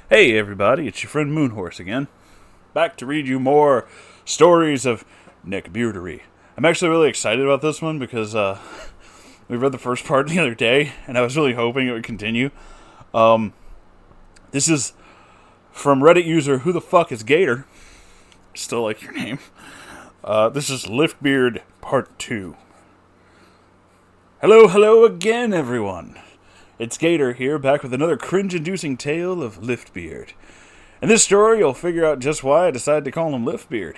Hey everybody, it's your friend Moonhorse again. Back to read you more stories of Neckbeardery. I'm actually really excited about this one because we read the first part the other day, and I was really hoping it would continue. This is from Reddit user Who the Fuck is Gator? Still like your name. This is Liftbeard Part 2. Hello again, everyone. It's Gator here, back with another cringe-inducing tale of Liftbeard. In this story, you'll figure out just why I decided to call him Liftbeard.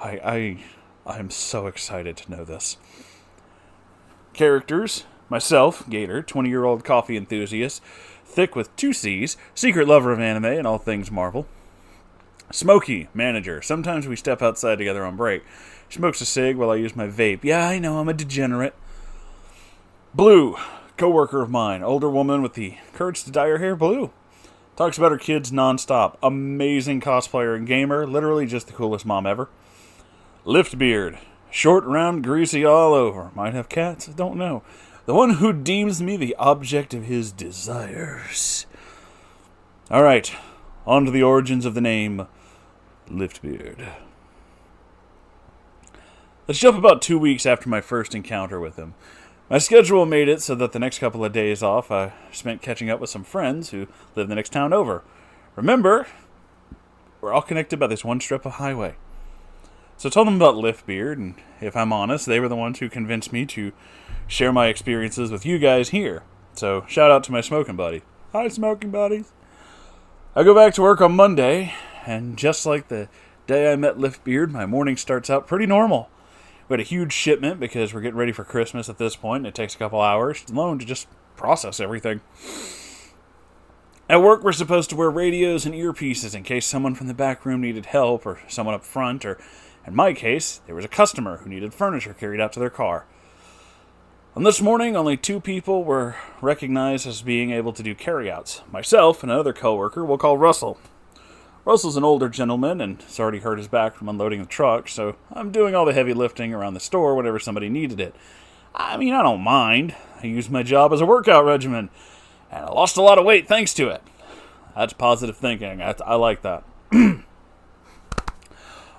I'm so excited to know this. Characters: myself, Gator, 20-year-old coffee enthusiast, thick with 2 C's, secret lover of anime and all things Marvel. Smokey, manager. Sometimes we step outside together on break. He smokes a cig while I use my vape. Yeah, I know, I'm a degenerate. Blue, co-worker of mine, older woman with the courage to dye her hair blue. Talks about her kids non-stop. Amazing cosplayer and gamer. Literally just the coolest mom ever. Liftbeard, short, round, greasy all over. Might have cats, I don't know. The one who deems me the object of his desires. Alright, on to the origins of the name Liftbeard. Let's jump about 2 weeks after my first encounter with him. My schedule made it so that the next couple of days off I spent catching up with some friends who live the next town over. Remember, we're all connected by this one strip of highway. So I told them about Liftbeard, and if I'm honest, they were the ones who convinced me to share my experiences with you guys here. So shout out to my smoking buddy. Hi, smoking buddies. I go back to work on Monday, and just like the day I met Liftbeard, my morning starts out pretty normal. We had a huge shipment because we're getting ready for Christmas at this point, and it takes a couple hours alone to just process everything. At work, we're supposed to wear radios and earpieces in case someone from the back room needed help, or someone up front, or, in my case, there was a customer who needed furniture carried out to their car. On this morning, only 2 people were recognized as being able to do carryouts. Myself and another coworker we'll call Russell. Russell's an older gentleman and has already hurt his back from unloading the truck, so I'm doing all the heavy lifting around the store whenever somebody needed it. I mean, I don't mind. I use my job as a workout regimen, and I lost a lot of weight thanks to it. That's positive thinking. I like that.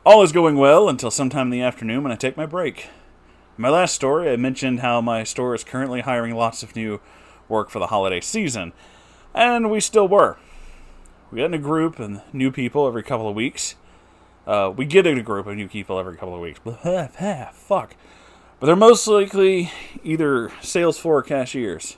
All is going well until sometime in the afternoon when I take my break. In my last story, I mentioned how my store is currently hiring lots of new work for the holiday season, and we still were. We get in a group and new people every couple of weeks. We get in a group of new people every couple of weeks. Fuck. But they're most likely either sales floor or cashiers.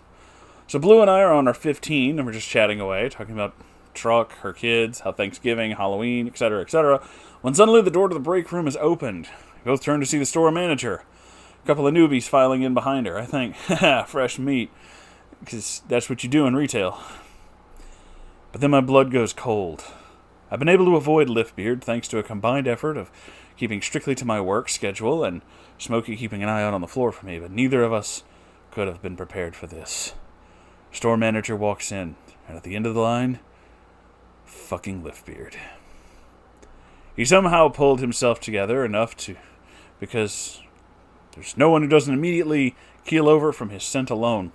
So Blue and I are on our 15, and we're just chatting away, talking about truck, her kids, how Thanksgiving, Halloween, etc., etc., when suddenly the door to the break room is opened. We both turn to see the store manager. A couple of newbies filing in behind her. I think, fresh meat, because that's what you do in retail. But then my blood goes cold. I've been able to avoid Liftbeard thanks to a combined effort of keeping strictly to my work schedule and Smokey keeping an eye out on the floor for me, but neither of us could have been prepared for this. Store manager walks in, and at the end of the line, fucking Liftbeard. He somehow pulled himself together enough to, because there's no one who doesn't immediately keel over from his scent alone.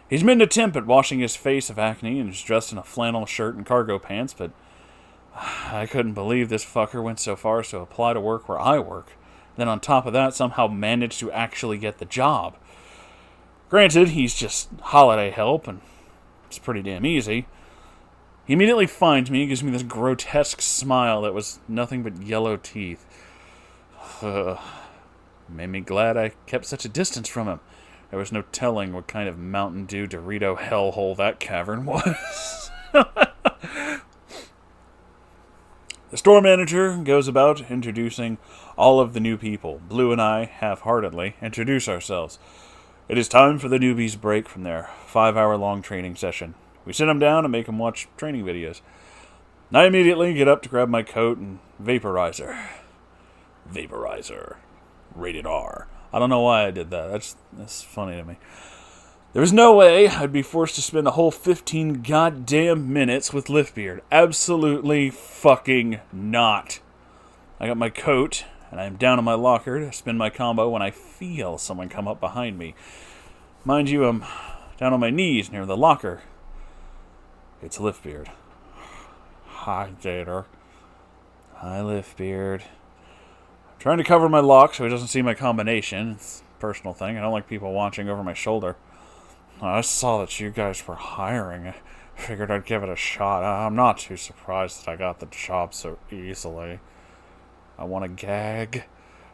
He's made an attempt at washing his face of acne and is dressed in a flannel shirt and cargo pants, but I couldn't believe this fucker went so far as to apply to work where I work. Then on top of that, somehow managed to actually get the job. Granted, he's just holiday help, and it's pretty damn easy. He immediately finds me and gives me this grotesque smile that was nothing but yellow teeth. Made me glad I kept such a distance from him. There was no telling what kind of Mountain Dew Dorito hellhole that cavern was. The store manager goes about introducing all of the new people. Blue and I, half-heartedly, introduce ourselves. It is time for the newbies' break from their 5-hour-long training session. We sit them down and make them watch training videos. I immediately get up to grab my coat and vaporizer. Vaporizer. Rated R. I don't know why I did that. That's funny to me. There was no way I'd be forced to spend a whole 15 goddamn minutes with Liftbeard. Absolutely fucking not. I got my coat, and I'm down in my locker to spin my combo when I feel someone come up behind me. Mind you, I'm down on my knees near the locker. It's Liftbeard. Hi, Gator. Hi, Liftbeard. I'm trying to cover my lock so he doesn't see my combination. It's a personal thing. I don't like people watching over my shoulder. I saw that you guys were hiring. I figured I'd give it a shot. I'm not too surprised that I got the job so easily. I want to gag.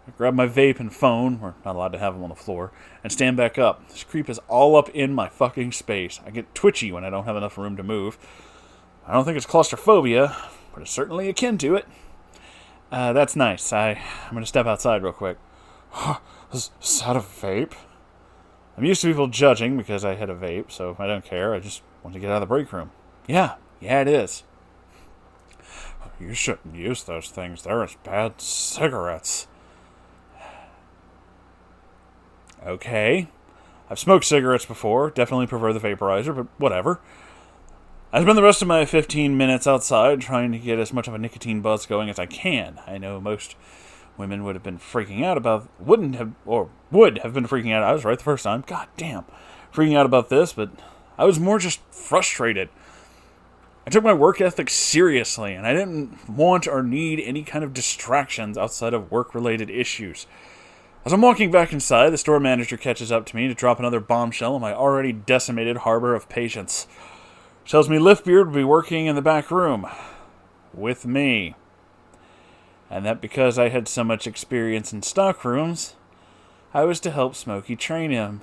I grab my vape and phone, we're not allowed to have them on the floor, and stand back up. This creep is all up in my fucking space. I get twitchy when I don't have enough room to move. I don't think it's claustrophobia, but it's certainly akin to it. That's nice. I'm going to step outside real quick. Is that a vape? I'm used to people judging because I had a vape, so I don't care. I just want to get out of the break room. Yeah, it is. You shouldn't use those things. They're as bad as cigarettes. Okay. I've smoked cigarettes before. Definitely prefer the vaporizer, but whatever. I spend the rest of my 15 minutes outside trying to get as much of a nicotine buzz going as I can. I know most women would have been freaking out about... would have been freaking out. I was right the first time. God damn. Freaking out about this, but I was more just frustrated. I took my work ethic seriously, and I didn't want or need any kind of distractions outside of work-related issues. As I'm walking back inside, the store manager catches up to me to drop another bombshell in my already decimated harbor of patience. She tells me Liftbeard will be working in the back room. With me. And that because I had so much experience in stockrooms, I was to help Smokey train him.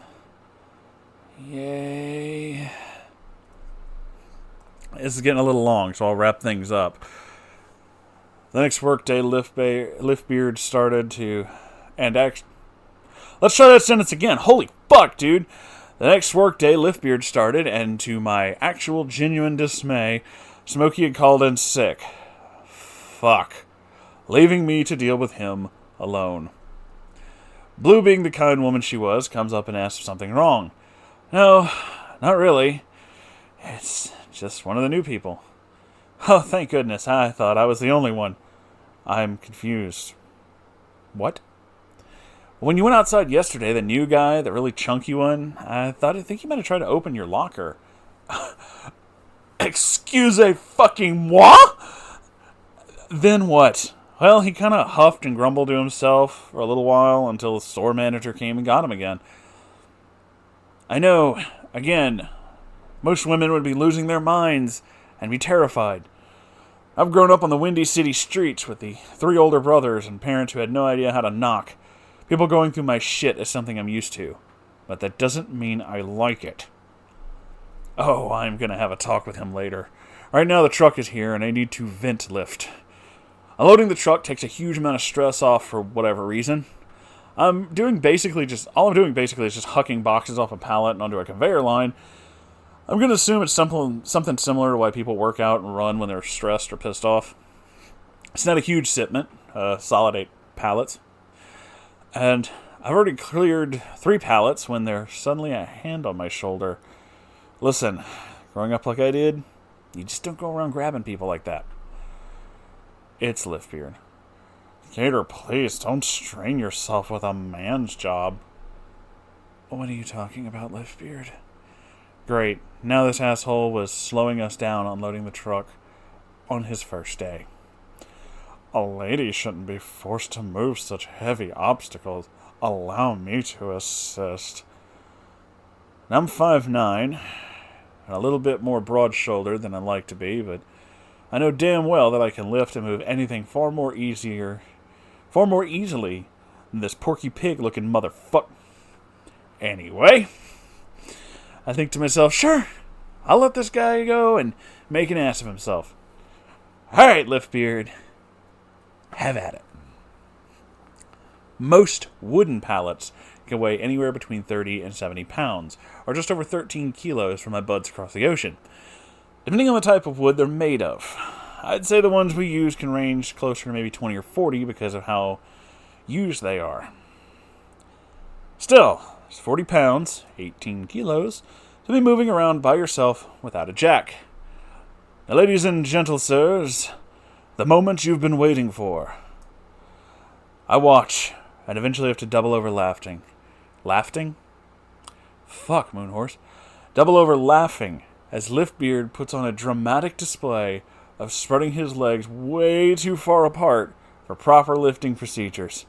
Yay. This is getting a little long, so I'll wrap things up. The next workday, Liftbeard started to... Let's try that sentence again. Holy fuck, dude. The next workday, Liftbeard started, and to my actual genuine dismay, Smokey had called in sick. Fuck. Leaving me to deal with him alone. Blue, being the kind woman she was, comes up and asks if something wrong. No, not really. It's just one of the new people. Oh, thank goodness. I thought I was the only one. I'm confused. What? When you went outside yesterday, the new guy, the really chunky one, I think he might have tried to open your locker. Excusez-fucking-moi? Then what? Well, he kind of huffed and grumbled to himself for a little while until the store manager came and got him again. I know, again, most women would be losing their minds and be terrified. I've grown up on the Windy City streets with the 3 older brothers and parents who had no idea how to knock. People going through my shit is something I'm used to, but that doesn't mean I like it. Oh, I'm going to have a talk with him later. Right now the truck is here and I need to vent lift. Unloading the truck takes a huge amount of stress off for whatever reason. All I'm doing basically is just hucking boxes off a pallet and onto a conveyor line. I'm going to assume it's something similar to why people work out and run when they're stressed or pissed off. It's not a huge shipment, solid 8 pallets. And I've already cleared 3 pallets when there's suddenly a hand on my shoulder. Listen, growing up like I did, you just don't go around grabbing people like that. It's Liftbeard. Gator, please, don't strain yourself with a man's job. What are you talking about, Liftbeard? Great. Now this asshole was slowing us down unloading the truck on his first day. A lady shouldn't be forced to move such heavy obstacles. Allow me to assist. Now I'm 5'9", and a little bit more broad-shouldered than I'd like to be, but I know damn well that I can lift and move anything far more easily than this Porky Pig-looking motherfucker. Anyway, I think to myself, sure, I'll let this guy go and make an ass of himself. Alright, Liftbeard. Have at it. Most wooden pallets can weigh anywhere between 30 and 70 pounds, or just over 13 kilos for my buds across the ocean. Depending on the type of wood they're made of. I'd say the ones we use can range closer to maybe 20 or 40 because of how used they are. Still, it's 40 pounds, 18 kilos, to be moving around by yourself without a jack. Now, ladies and gentle sirs, the moment you've been waiting for. I watch, and eventually have to double over laughing. Laughing? Fuck, Moonhorse. Double over laughing as Liftbeard puts on a dramatic display of spreading his legs way too far apart for proper lifting procedures.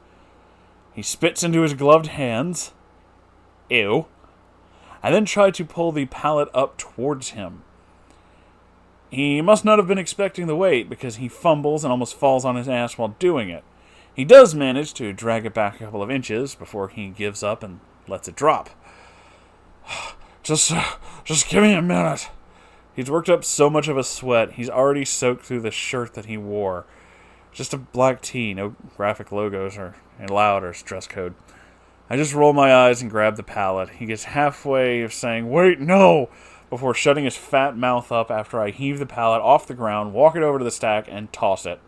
He spits into his gloved hands, ew, and then tried to pull the pallet up towards him. He must not have been expecting the weight because he fumbles and almost falls on his ass while doing it. He does manage to drag it back a couple of inches before he gives up and lets it drop. Just give me a minute. He's worked up so much of a sweat, he's already soaked through the shirt that he wore. Just a black tee, no graphic logos or allowed or dress code. I just roll my eyes and grab the pallet. He gets halfway of saying, "Wait, no!" before shutting his fat mouth up after I heave the pallet off the ground, walk it over to the stack, and toss it.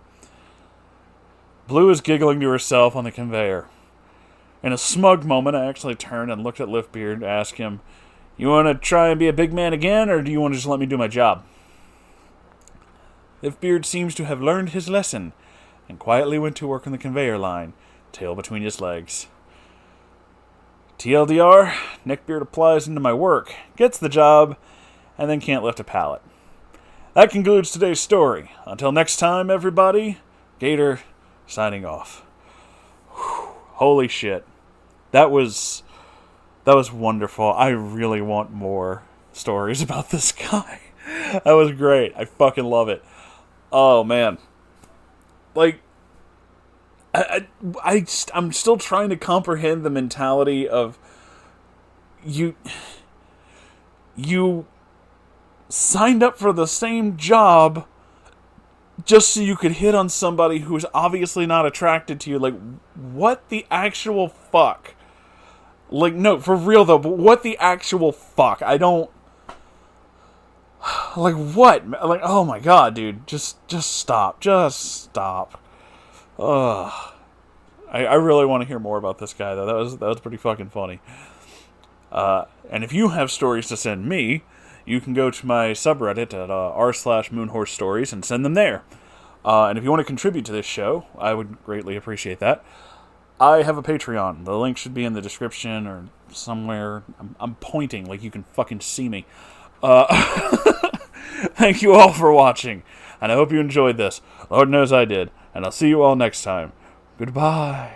Blue is giggling to herself on the conveyor. In a smug moment, I actually turned and looked at Liftbeard to ask him, "You want to try and be a big man again, or do you want to just let me do my job?" Liftbeard seems to have learned his lesson, and quietly went to work on the conveyor line, tail between his legs. TLDR, Neckbeard applies into my work, gets the job, and then can't lift a pallet. That concludes today's story. Until next time, everybody, Gator signing off. Whew, holy shit. That was wonderful. I really want more stories about this guy. That was great. I fucking love it. Oh, man. Like, I'm still trying to comprehend the mentality of you signed up for the same job just so you could hit on somebody who's obviously not attracted to you. Like, what the actual fuck? Like, no, for real though, but what the actual fuck? I don't... Like, what? Like, oh my god, dude. Just stop. Just stop. Ugh. I really want to hear more about this guy, though. That was pretty fucking funny. And if you have stories to send me, you can go to my subreddit at r/Moonhorse Stories and send them there. And if you want to contribute to this show, I would greatly appreciate that. I have a Patreon. The link should be in the description or somewhere. I'm pointing like you can fucking see me. Thank you all for watching, and I hope you enjoyed this. Lord knows I did. And I'll see you all next time. Goodbye.